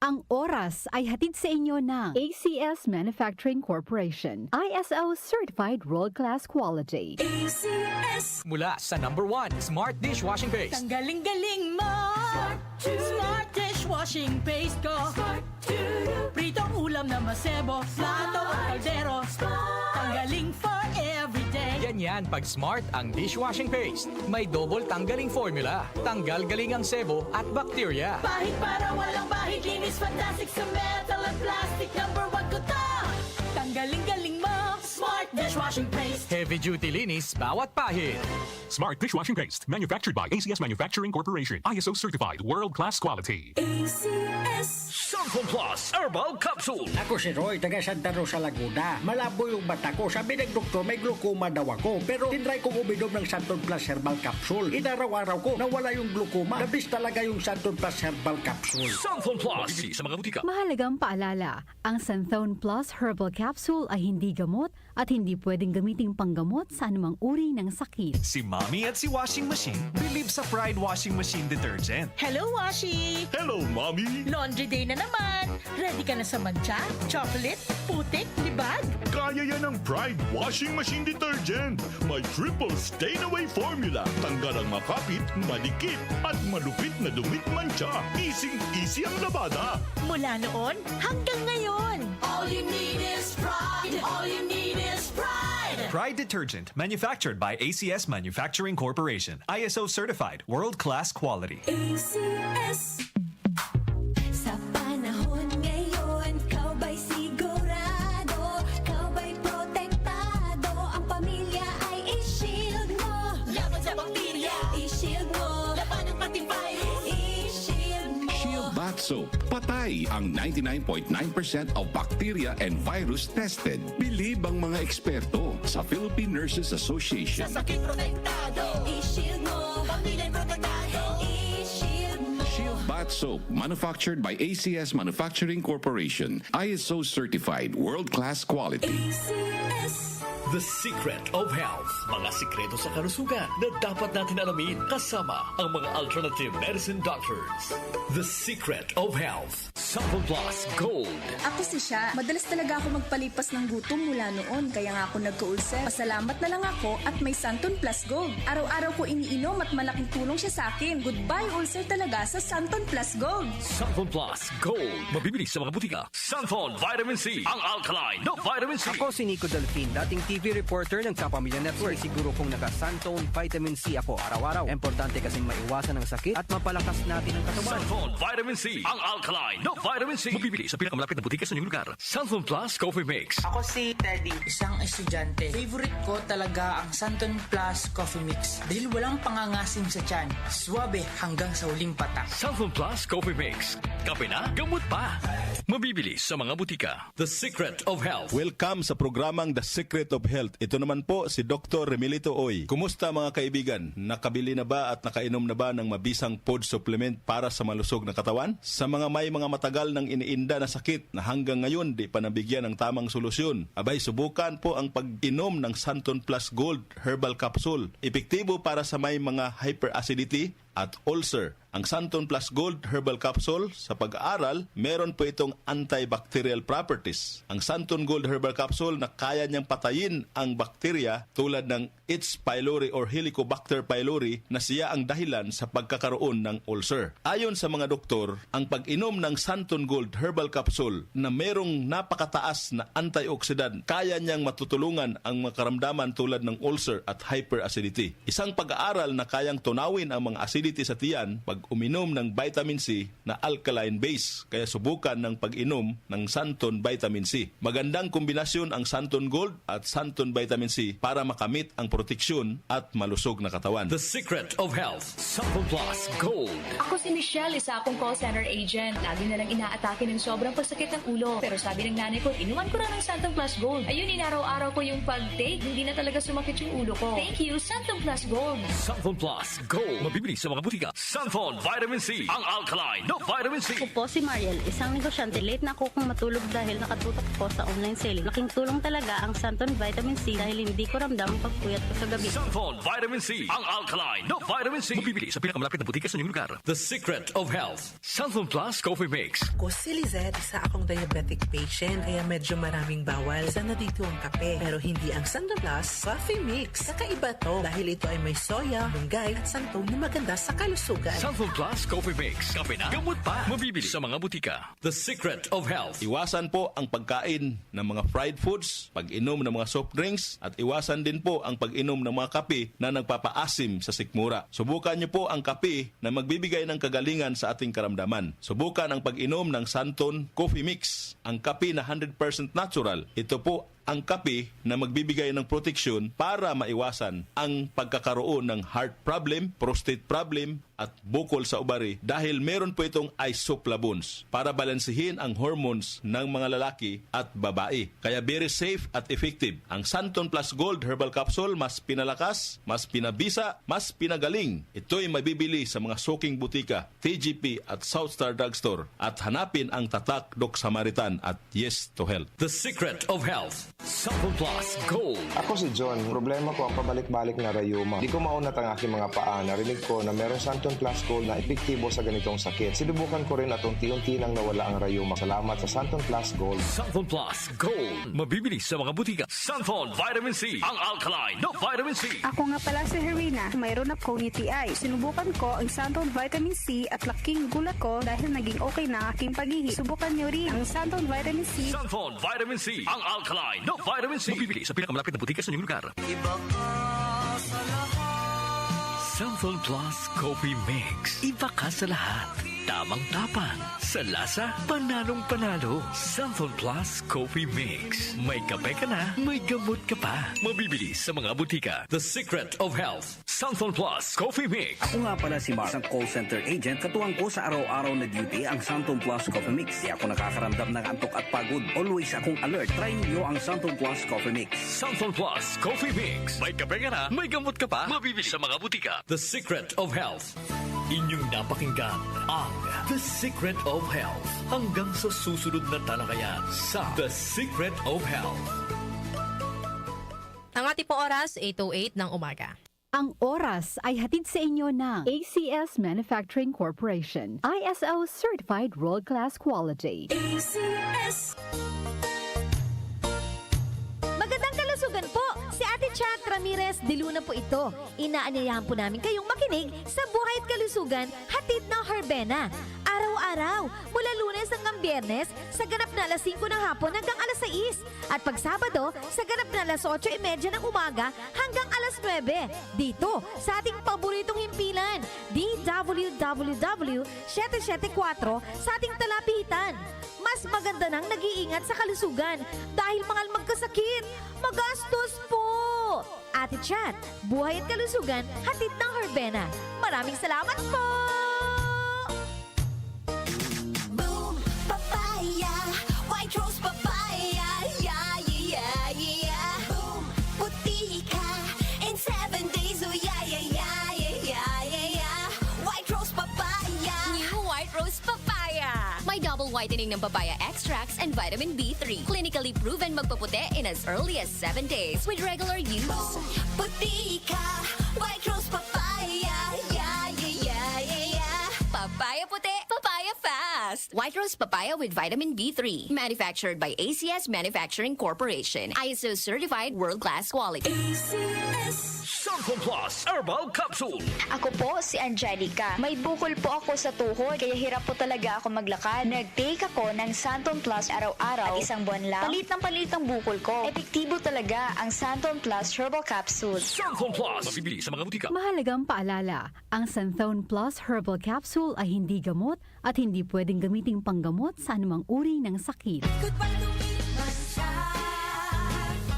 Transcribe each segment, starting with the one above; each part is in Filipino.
Ang oras ay hatid sa inyo ng ACS Manufacturing Corporation, ISO Certified World-Class Quality. ACS. Mula sa #1 Smart Dishwashing Paste. Ang galing-galing mo. Smart dishwashing paste ko. Pritong ulam na masebo, plato o kaldero. Tanggaling for everyday. Ganyan pag Smart ang dishwashing paste. May double tanggaling formula. Tanggal galing ang sebo at bakterya. Bahid para walang bahid, linis fantastic sa metal at plastic. #1 ko to. Tanggaling-galing mo. Smart dishwashing paste. Heavy duty linis bawat pahid. Smart dishwashing paste, manufactured by ACS Manufacturing Corporation. ISO certified, world-class quality. ACS. Santon Plus Herbal Capsule. Ako si Roy, taga Santa Rosa, Laguna. Malabo yung mata ko. Sabi ng doktor, may glaucoma daw ako. Pero tinry kong uminom ng Santon Plus Herbal Capsule. Inaraw-araw ko, nawala yung glaucoma. Nabis talaga yung Santon Plus Herbal Capsule. Santon Plus. Bibili sa mga butika. Mahalagang paalala, ang Santhone Plus Herbal Capsule ay hindi gamot at hindi pwedeng gamiting panggamot sa anumang uri ng sakit. Si Mommy at si Washing Machine believe sa Pride Washing Machine Detergent. Hello, Washi! Hello, Mommy! Laundry day na naman. Ready ka na sa mancha, chocolate, putik, libag? Kaya yan ang Pride Washing Machine Detergent. May triple stain-away formula. Tanggal ang makapit, malikit, at malupit na dumit mancha. Easy ang labada. Mula noon hanggang ngayon. All you need is pride. All you need is pride. Pride Detergent, manufactured by ACS Manufacturing Corporation. ISO certified, world-class quality. ACS. Sa panahon ngayon, kau ba'y sigurado? Kau ba'y protektado? Ang pamilya ay i-shield mo. Laban sa bakterya. I-shield mo. Laban ng pati virus. I-shield mo. Shield Bath Soap. Patay ang 99.9% of bacteria and virus tested. Believe ang mga eksperto sa Philippine Nurses Association. Sa sakit protektado. I-shield mo. Pamilya protektado. I-shield mo. Shield Bath Soap, manufactured by ACS Manufacturing Corporation. ISO certified, world-class quality. ACS. The Secret of Health. Mga sikreto sa kalusugan na dapat natin alamin kasama ang mga alternative medicine doctors. The Secret of Health. Santon Plus Gold. Ako si Sha. Madalas talaga ako magpalipas ng gutom mula noon, kaya nga ako nagka-ulcer. Pasalamat na lang ako at may Santon Plus Gold. Araw-araw ko iniinom at malaking tulong siya sa akin. Goodbye ulcer talaga sa Santon Plus Gold. Santon Plus Gold. Mabibili sa mga butika. Santon Vitamin C. Ang alkaline no vitamin C. Ako si Nico Delfin, dating TV reporter ng Kapamilya Network. Siguro kong naka-Santon Vitamin C ako araw-araw. Importante kasing maiwasan ang sakit at mapalakas natin ang katawan. Santon Vitamin C. Ang alkaline no vitamin C. Mabibili sa pinakamalapit na butika sa inyong lugar. Santon Plus Coffee Mix. Ako si Teddy, isang estudyante. Favorite ko talaga ang Santon Plus Coffee Mix dahil walang pangangasim sa tiyan. Suwabe hanggang sa huling patak. Santon Plus Coffee Mix. Kape na, gamot pa. Mabibili sa mga butika. The Secret of Health. Welcome sa programang The Secret of Health. Ito naman po si Dr. Remilito Oy. Kumusta mga kaibigan? Nakabili na ba at nakainom na ba ng mabisang food supplement para sa malusog na katawan? Sa mga may mga matagal nang iniinda na sakit na hanggang ngayon di pa nabigyan ng tamang solusyon, abay subukan po ang pag-inom ng Santon Plus Gold Herbal Capsule. Epektibo para sa may mga hyperacidity at ulcer. Ang Santon Plus Gold Herbal Capsule, sa pag-aaral, meron po itong antibacterial properties. Ang Santon Gold Herbal Capsule na kaya niyang patayin ang bakterya tulad ng H. pylori or Helicobacter pylori na siya ang dahilan sa pagkakaroon ng ulcer. Ayon sa mga doktor, ang pag-inom ng Santon Gold Herbal Capsule na merong napakataas na antioxidant, kaya niyang matutulungan ang mga karamdaman tulad ng ulcer at hyperacidity. Isang pag-aaral na kayang tunawin ang mga acidity sa tiyan pag uminom ng vitamin C na alkaline base. Kaya subukan ng pag-inom ng Santon Vitamin C. Magandang kombinasyon ang Santon Gold at Santon Vitamin C para makamit ang proteksyon at malusog na katawan. The Secret of Health. Santon Plus Gold. Ako si Michelle, isa akong call center agent. Lagi na lang inaatake ng sobrang pagsakit ng ulo. Pero sabi ng nanay ko, inuman ko na ng Santon Plus Gold. Ayun, inaraw-araw ko yung pag-take. Hindi na talaga sumakit yung ulo ko. Thank you, Santon Plus Gold. Santon Plus Gold. Mabibili sa sa mga butika. Santon Vitamin C, ang alkaline na vitamin C. Ako po si Mariel, isang negosyante. Late na ako kung matulog dahil nakatutok ako sa online selling. Laking tulong talaga ang Santon Vitamin C dahil hindi ko ramdam ang pagpuyat ko sa gabi. Santon Vitamin C, ang alkaline na vitamin C. Mabibili sa pinakamalapit na butika sa inyong lugar. The Secret of Health, Santon Plus Coffee Mix. Ako si Lizette, isa akong diabetic patient kaya medyo maraming bawal. Sana dito ang kape pero hindi ang Santon Plus Coffee Mix. Kakaiba to dahil ito ay may soya, munggay at santol na maganda sa kalusugan. Santon Plus Coffee Mix. Kape na, gamot pa. Mabibili sa mga butika. The Secret of Health. Iwasan po ang pagkain ng mga fried foods, pag-inom ng mga soft drinks, at iwasan din po ang pag-inom ng mga kape na nagpapaasim sa sikmura. Subukan niyo po ang kape na magbibigay ng kagalingan sa ating karamdaman. Subukan ang pag-inom ng Santon Coffee Mix, ang kape na 100% natural. Ito po ang kape na magbibigay ng proteksyon para maiwasan ang pagkakaroon ng heart problem, prostate problem, at bukol sa ubari dahil meron po itong isoflavones para balansehin ang hormones ng mga lalaki at babae. Kaya very safe at effective. Ang Santon Plus Gold Herbal Capsule mas pinalakas, mas pinabisa, mas pinagaling. Ito'y mabibili sa mga suking butika, TGP at Southstar Drugstore at hanapin ang tatak Doc Samaritan at Yes to Health. The Secret of Health, Santon Plus Gold. Ako si John. Problema ko ang pabalik-balik na rayuma. Di ko maunat ang aking mga paa. Narinig ko na meron Santon Plus Gold na epektibo sa ganitong sakit. Sinubukan ko rin at unti-unti nang nawala ang rayuma. Salamat sa Santon Plus Gold. Santon Plus Gold. Mabibili sa mga butika. Santon Vitamin C, ang alkaline na vitamin C. Ako nga pala si Herina. Mayroon akong UTI. Sinubukan ko ang Santon Vitamin C at laking gulat ko dahil naging okay na aking paghihi. Subukan niyo rin ang Santon Vitamin C. Santon Vitamin C, ang alkaline na vitamin C. Mabibili sa pinakamalapit na butika sa inyong lugar. Iba ka sa lahat. Santon Plus Coffee Mix. Iba ka sa lahat. Tamang tapang. Sa lasa, panalong-panalo. Santon Plus Coffee Mix. May kape ka na, may gamot ka pa. Mabibili sa mga butika. The Secret of Health, Santon Plus Coffee Mix. Ako nga pala si Mark, isang call center agent. Katuwang ko sa araw-araw na duty ang Santon Plus Coffee Mix. Di ako nakakaramdam ng antok at pagod. Always akong alert. Try niyo ang Santon Plus Coffee Mix. Santon Plus Coffee Mix. May kape ka na, may gamot ka pa. Mabibili sa mga butika. The Secret of Health. Inyong napakinggan ang The Secret of Health. Hanggang sa susunod na talakayan sa The Secret of Health. Ang ating po oras, 8:08 ng umaga. Ang oras ay hatid sa inyo ng ACS Manufacturing Corporation. ISO Certified World-Class Quality. ACS. Magandang kalusugan po! Si Ate Chat Ramirez de Luna po ito. Inaanyayahan po namin kayong makinig sa Buhay at Kalusugan, hatid ng Herbena. Araw-araw, mula Lunes hanggang Biyernes, sa ganap na alas 5 ng hapon hanggang alas 6. At pag Sabado, sa ganap na alas 8:30 ng umaga hanggang alas 9. Dito, sa ating paboritong himpilan, DWWW 774 sa ating talapitan. Mas maganda nang nag-iingat sa kalusugan dahil mahal magkasakit. Magastos po! Ate Chat, Buhay at Kalusugan, hatid ng Herbena. Maraming salamat po! Boom, papaya, white rose papaya, yeah, yeah, yeah. Boom, puti ka in 7 days, oh yeah, yeah, yeah, yeah, yeah, yeah. White rose papaya. New White Rose Papaya. May double whitening ng papaya extracts and vitamin B3. Clinically proven magpaputi in as early as 7 days with regular use. Boom, puti ka, white rose papaya, yeah, yeah, yeah, yeah, yeah. Papaya puti, papaya fast. White Rose Papaya with vitamin B3. Manufactured by ACS Manufacturing Corporation. ISO certified world-class quality. ACS. Santon Plus Herbal Capsule. Ako po si Angelica. May bukol po ako sa tuhod kaya hirap po talaga ako maglakad. Nag-take ako ng Santon Plus araw-araw at isang buwan lang. Palit ang bukol ko. Epektibo talaga ang Santon Plus Herbal Capsule. Santon Plus. Mabibili sa mga butika. Mahalagang paalala, ang Santon Plus Herbal Capsule ay hindi gamot at hindi pwedeng gamiting panggamot sa anumang uri ng sakit. Goodbye to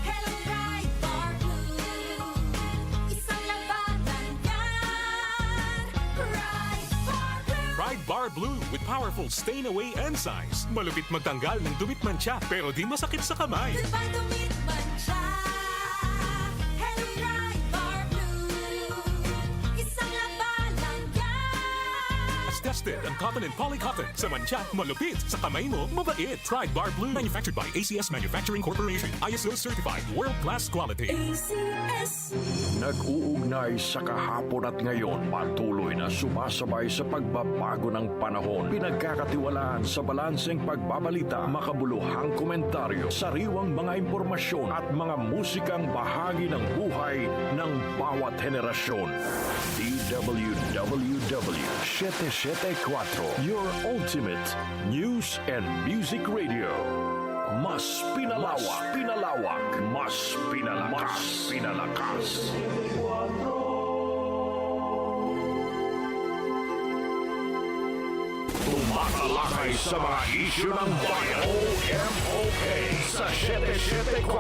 Hello, Pride Bar Blue. Isang labanan yan. Pride Bar Blue. Pride Bar Blue with powerful stain-away enzymes. Malupit magtanggal ng dumit mancha pero di masakit sa kamay. Goodbye to mancha. Hello, Pride Bar Blue. Isang labanan yan. tested ang cotton and polycotton. Sa mancha, malupit. Sa kamay mo, mabait. Pride Bar Blue. Manufactured by ACS Manufacturing Corporation. ISO certified. World-class quality. ACS. Nag-uugnay sa kahapon at ngayon, patuloy na sumasabay sa pagbabago ng panahon. Pinagkakatiwalaan sa balanseng pagbabalita, makabuluhang komentaryo, sariwang mga impormasyon at mga musikang bahagi ng buhay ng bawat henerasyon. DWWW 774, your ultimate news and music radio. Mas pinalawak, mas pinalakas. Tumatalakay sa mga isyu ng bayan. OMOK sa 774.